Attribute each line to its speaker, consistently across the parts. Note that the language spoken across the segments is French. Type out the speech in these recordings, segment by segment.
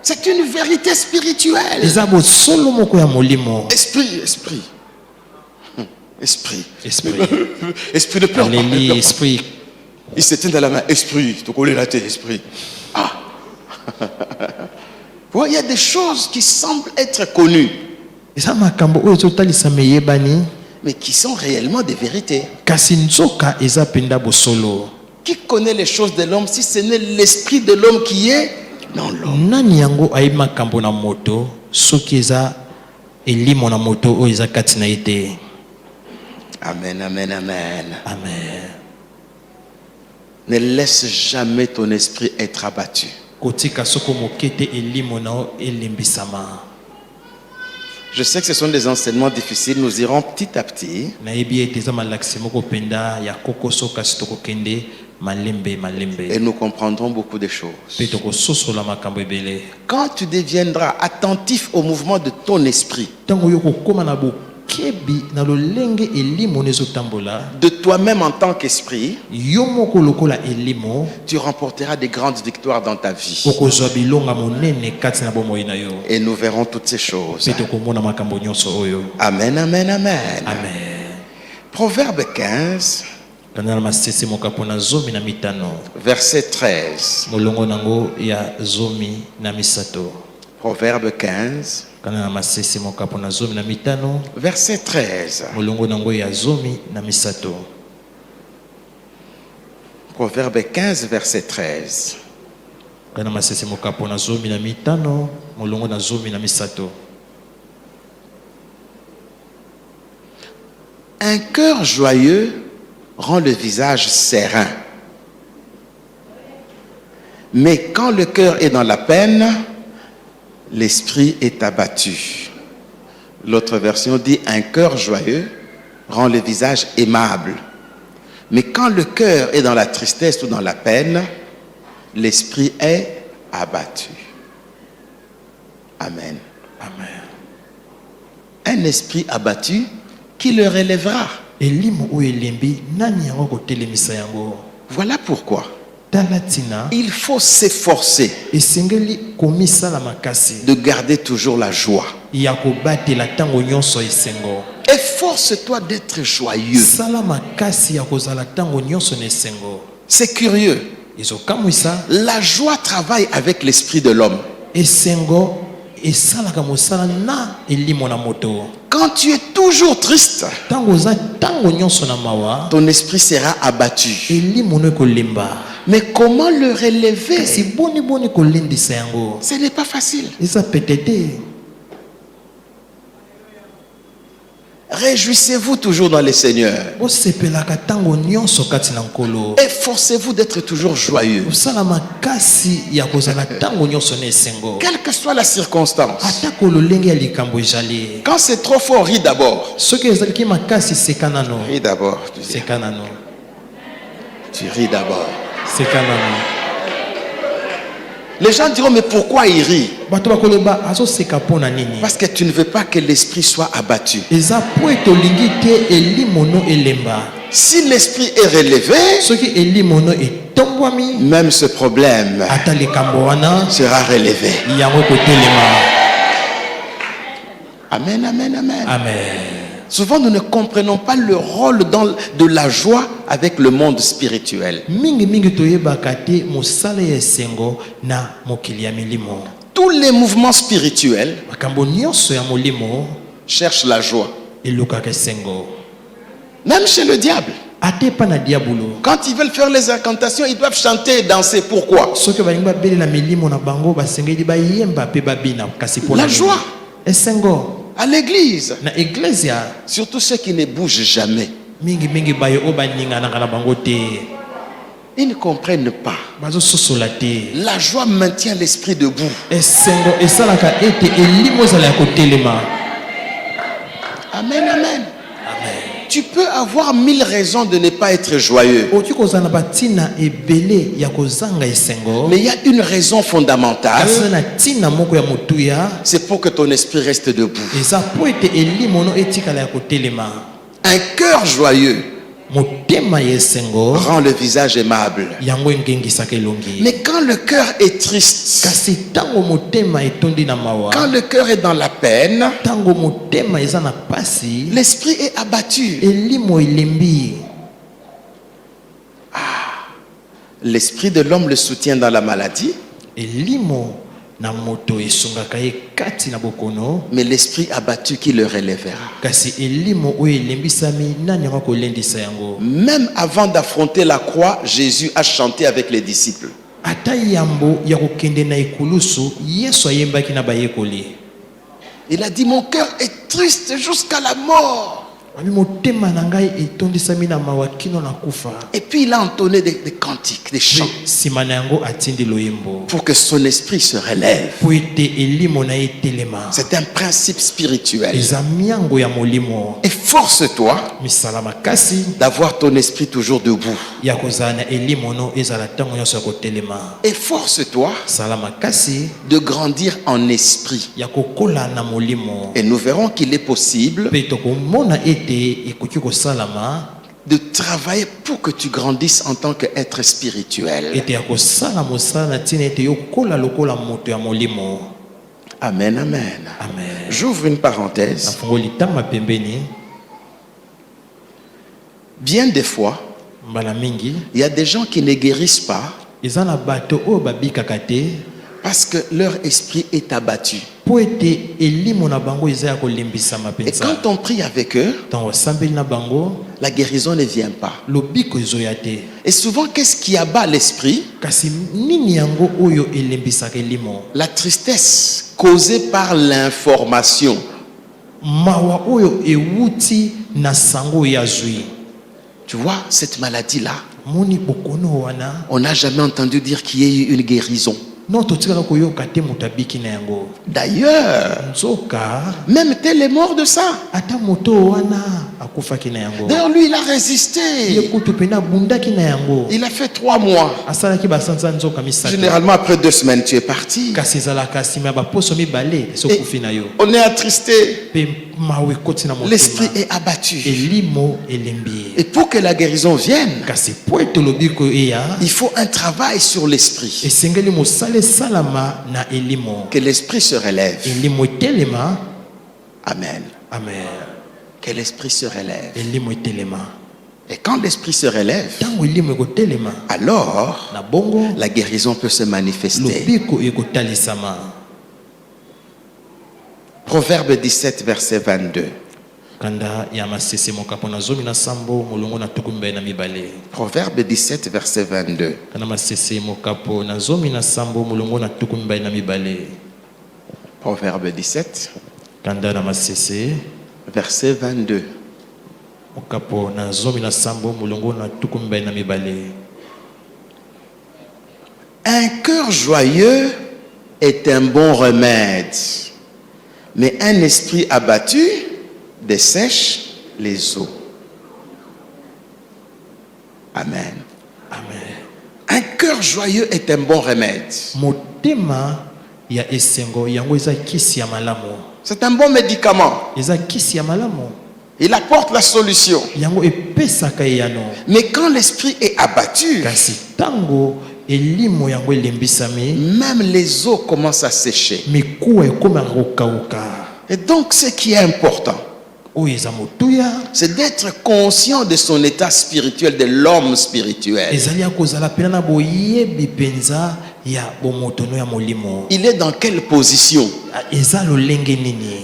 Speaker 1: C'est une vérité spirituelle. Esprit. Esprit de peur. Il se tient dans la main. Esprit. Tu connais la tête, esprit. Ah. Il y a des choses qui semblent être connues, mais qui sont réellement des vérités. Qui connaît les choses de l'homme si ce n'est l'esprit de l'homme qui est dans l'homme? Amen, amen, amen.
Speaker 2: Amen.
Speaker 1: Ne laisse jamais ton esprit être abattu. Je sais que ce sont des enseignements difficiles, nous irons petit à petit. Et nous comprendrons beaucoup de choses. Quand tu deviendras attentif au mouvement de ton esprit, de toi-même en tant qu'esprit, tu remporteras des grandes victoires dans ta vie. Et nous verrons toutes ces choses. Amen, amen, amen. Proverbe 15, verset 13. Proverbe 15, verset 13. Proverbe 15, verset 13. Un cœur joyeux rend le visage serein. Mais quand le cœur est dans la peine, l'esprit est abattu. L'autre version dit un cœur joyeux rend le visage aimable. Mais quand le cœur est dans la tristesse ou dans la peine, l'esprit est abattu. Amen.
Speaker 2: Amen.
Speaker 1: Un esprit abattu, qui le relèvera? Voilà pourquoi il faut s'efforcer de garder toujours la joie. Efforce-toi d'être joyeux. C'est curieux. La joie travaille avec l'esprit de l'homme. Quand tu es toujours triste, ton esprit sera abattu. Mais comment le relever? Ce n'est pas facile. Réjouissez-vous toujours dans le Seigneur. Efforcez-vous d'être toujours joyeux. Quelle que soit la circonstance. Quand c'est trop fort, ris d'abord. Ris d'abord. Tu ris d'abord. Les gens diront, mais pourquoi il rit? Parce que tu ne veux pas que l'esprit soit abattu. Si l'esprit est relevé, même ce problème sera relevé. Amen, amen, amen. Souvent, nous ne comprenons pas le rôle de la joie avec le monde spirituel. Tous les mouvements spirituels cherchent la joie. Même chez le diable. Quand ils veulent faire les incantations, ils doivent chanter et danser. Pourquoi? La joie. À l'église, surtout ceux qui ne bougent jamais, ils ne comprennent pas. La joie maintient l'esprit debout. Amen, amen. Tu peux avoir 1000 raisons de ne pas être joyeux. Mais il y a une raison fondamentale. C'est pour que ton esprit reste debout. Un cœur joyeux rend le visage aimable. Mais quand le cœur est triste, quand le cœur est dans la peine, l'esprit est abattu. L'esprit de l'homme le soutient dans la maladie, mais l'esprit abattu qui le relèvera. Même avant d'affronter la croix, Jésus a chanté avec les disciples. Il a dit, mon cœur est triste jusqu'à la mort. Et puis il a entonné des cantiques, des chants, pour que son esprit se relève. C'est un principe spirituel. Et force-toi d'avoir ton esprit toujours debout. Et force-toi de grandir en esprit. Et nous verrons qu'il est possible de travailler pour que tu grandisses en tant qu'être spirituel. Amen, amen. J'ouvre une parenthèse. Bien des fois, il y a des gens qui ne guérissent pas parce que leur esprit est abattu. Et quand on prie avec eux, la guérison ne vient pas. Et souvent, qu'est-ce qui abat l'esprit? La tristesse causée par l'information. Tu vois, cette maladie-là, on n'a jamais entendu dire qu'il y ait eu une guérison. D'ailleurs, même tel est mort de ça. D'ailleurs, lui, il a résisté. Il a fait 3 mois. Généralement, après 2 semaines, tu es parti. Et on est attristé. L'esprit est abattu. Et pour que la guérison vienne, il faut un travail sur l'esprit. Que l'esprit se relève. Amen. Que l'esprit se relève. Et quand l'esprit se relève, alors la guérison peut se manifester. Proverbe 17, verset 22. Proverbe 17, verset 22. Proverbe 17, verset 22. Un cœur joyeux est un bon remède, mais un esprit abattu dessèche les eaux. Amen. Un cœur joyeux est un bon remède. C'est un bon médicament. Il apporte la solution. Mais quand l'esprit est abattu, même les eaux commencent à sécher. Et donc ce qui est important, c'est d'être conscient de son état spirituel, de l'homme spirituel. Il est dans quelle position?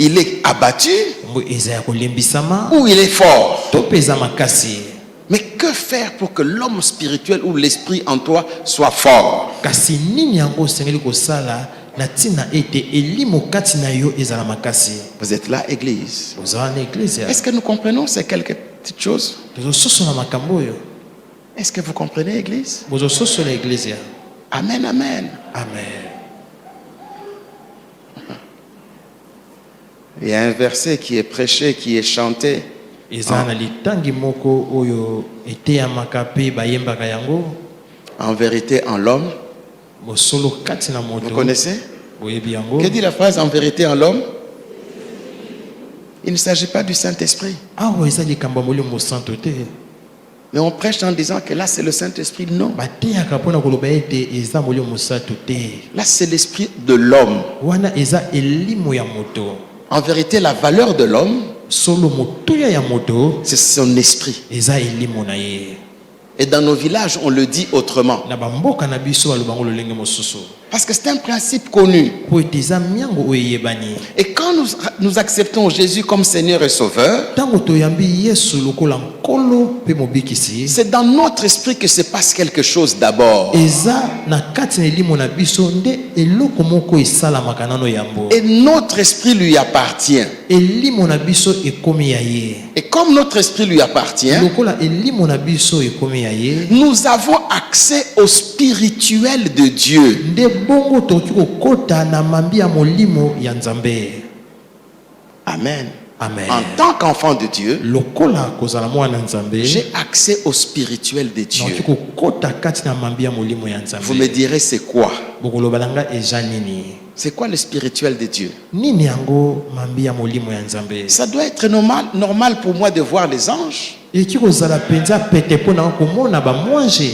Speaker 1: Il est abattu ou il est fort? Mais que faire pour que l'homme spirituel ou l'esprit en toi soit fort? Vous êtes là, église? Est-ce que nous comprenons ces quelques petites choses? Est-ce que vous comprenez, église? Amen, amen. Il y a un verset qui est prêché, qui est chanté. En vérité, en l'homme. Vous connaissez? Que dit la phrase en vérité en l'homme? Il ne s'agit pas du Saint-Esprit. Mais on prêche en disant que là, c'est le Saint-Esprit. Non.
Speaker 2: bateyaka mpona koloba ete eza molimo mosantu te.
Speaker 1: Là, c'est l'esprit de l'homme.
Speaker 2: Wana eza elimo ya moto.
Speaker 1: En vérité, la valeur de l'homme,
Speaker 2: Solo motuya ya moto
Speaker 1: c'est son esprit.
Speaker 2: eza elimo na ye.
Speaker 1: Et dans nos villages, on le dit autrement.
Speaker 2: Na bamboka na biso balobango lolenge mosusu.
Speaker 1: Parce que c'est un principe connu.
Speaker 2: Po ete eza miango oyo eyebani.
Speaker 1: Et quand nous acceptons Jésus comme Seigneur et Sauveur,
Speaker 2: Ntango toyambi Yesu lokola nkolo mpe mobikisi,
Speaker 1: c'est dans notre esprit que se passe quelque chose d'abord.
Speaker 2: eza na kati na elimo na biso nde eloko moko esalamaka nano yambo.
Speaker 1: Et notre esprit lui appartient.
Speaker 2: Elimo na biso ekomi ya ye.
Speaker 1: Et comme notre esprit lui appartient,
Speaker 2: Lokola elimo na biso ekomi ya ye,
Speaker 1: nous avons accès au spirituel de Dieu.
Speaker 2: nde bongo tokoki kokota na mambi ya molimo ya Nzambe.
Speaker 1: Amen.
Speaker 2: Amen.
Speaker 1: En tant qu'enfant de Dieu,
Speaker 2: Lokola kozala mwana Nzambe,
Speaker 1: j'ai accès au spirituel de Dieu.
Speaker 2: nakoki kokota kati na mambi ya molimo ya
Speaker 1: Vous me
Speaker 2: Nzambe.
Speaker 1: direz, c'est quoi?
Speaker 2: Bokoloba nanga eza nini?
Speaker 1: C'est quoi le spirituel de Dieu?
Speaker 2: Nini yango mambi ya molimo ya Nzambe?
Speaker 1: Ça doit être normal pour moi de voir les anges.
Speaker 2: Eki kozala penza pete mpona komona bamwange.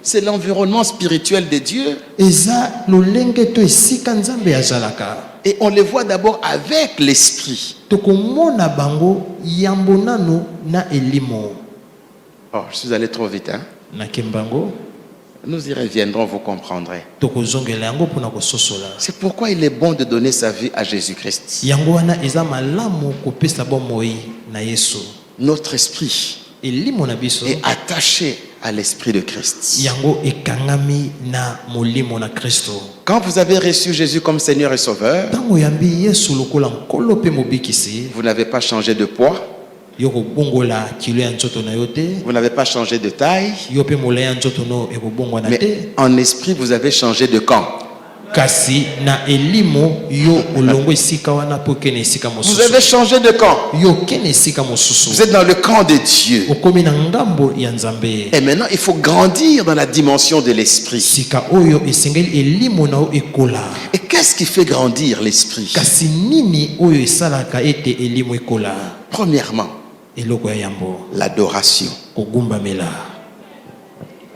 Speaker 1: C'est l'environnement spirituel de Dieu.
Speaker 2: Eza lolenge to esika Nzambe azalaka.
Speaker 1: Et on les voit d'abord avec l'esprit.
Speaker 2: Tokomona bango yambo nano na elimo.
Speaker 1: Oh, je suis allé trop vite, hein?
Speaker 2: Na kembango
Speaker 1: Nous y reviendrons, vous comprendrez.
Speaker 2: tokozongela yango mpona kososola.
Speaker 1: C'est pourquoi il est bon de donner sa vie à Jésus-Christ.
Speaker 2: Yango wana eza malamu kopesa bomoi na Yesu.
Speaker 1: Notre esprit
Speaker 2: Elimo na biso
Speaker 1: est attaché à l'esprit de Christ.
Speaker 2: yango ekangami na molimo na Kristo.
Speaker 1: Quand vous avez reçu Jésus comme Seigneur et Sauveur,
Speaker 2: Tango yambi Yesu lokola nkolo pe mobikisi,
Speaker 1: vous n'avez pas changé de poids,
Speaker 2: yoko bongola kilo ya nzoto na yo te,
Speaker 1: vous n'avez pas changé de taille,
Speaker 2: yo pe molai ya nzoto no ekobongwa na te,
Speaker 1: mais en esprit, vous avez changé de camp.
Speaker 2: kasi na elimo yo olongo esika wana po kene esika
Speaker 1: Vous
Speaker 2: mosusu.
Speaker 1: avez changé de camp.
Speaker 2: Yo kene esika
Speaker 1: Vous
Speaker 2: mosusu.
Speaker 1: êtes dans le camp de Dieu.
Speaker 2: Okomi na ngambo ya Nzambe.
Speaker 1: Et maintenant, il faut grandir dans la dimension de l'esprit.
Speaker 2: Sika oyo esengeli elimo na o ekola.
Speaker 1: Et qu'est-ce qui fait grandir l'esprit?
Speaker 2: Kasi nini oyo esalaka ete elimo ekola?
Speaker 1: Premièrement,
Speaker 2: Eloko ya yambo.
Speaker 1: l'adoration.
Speaker 2: Kogumbamela.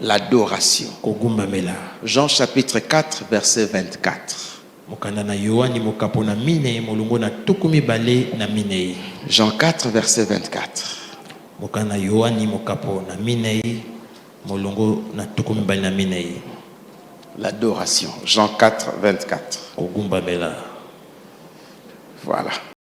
Speaker 1: L'adoration.
Speaker 2: Kogumbamela.
Speaker 1: Jean chapitre 4, verset 24.
Speaker 2: Mokanda na Yohani mokapo na mine molongo na tukumi bale na mine.
Speaker 1: Jean 4, verset 24.
Speaker 2: Mokanda na Yohani mokapo na mine molongo na tukumi bale na mine.
Speaker 1: L'adoration. Jean 4, 24.
Speaker 2: Kogumbamela.
Speaker 1: Voilà.